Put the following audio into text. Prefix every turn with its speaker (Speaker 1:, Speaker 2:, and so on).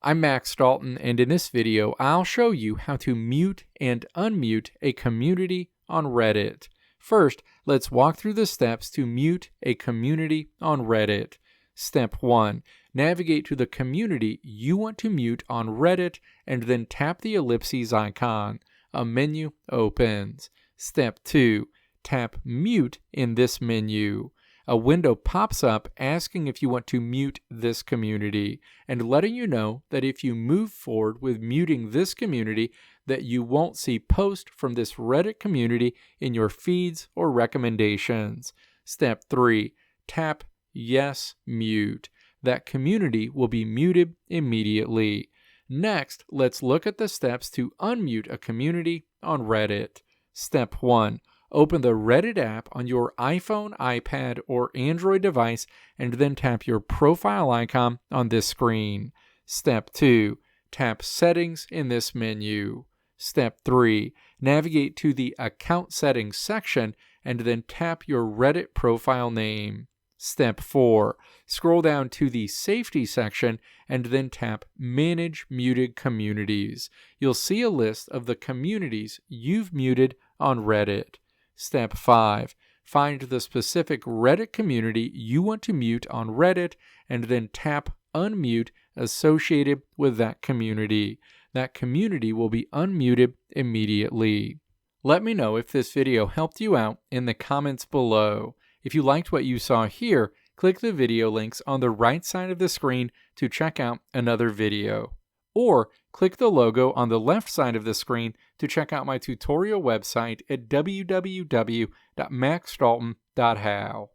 Speaker 1: I'm Max Dalton, and in this video, I'll show you how to mute and unmute a community on Reddit. First, let's walk through the steps to mute a community on Reddit. Step 1. Navigate to the community you want to mute on Reddit and then tap the ellipses icon. A menu opens. Step 2. Tap Mute in this menu. A window pops up asking if you want to mute this community and letting you know that if you move forward with muting this community, that you won't see posts from this Reddit community in your feeds or recommendations. Step 3. Tap Yes Mute. That community will be muted immediately. Next, let's look at the steps to unmute a community on Reddit. Step 1. Open the Reddit app on your iPhone, iPad, or Android device and then tap your profile icon on this screen. Step 2. Tap Settings in this menu. Step 3. Navigate to the Account Settings section and then tap your Reddit profile name. Step 4. Scroll down to the Safety section and then tap Manage Muted Communities. You'll see a list of the communities you've muted on Reddit. Step 5. Find the specific Reddit community you want to mute on Reddit and then tap Unmute associated with that community. That community will be unmuted immediately. Let me know if this video helped you out in the comments below. If you liked what you saw here, click the video links on the right side of the screen to check out another video. Or click the logo on the left side of the screen to check out my tutorial website at www.maxdalton.how.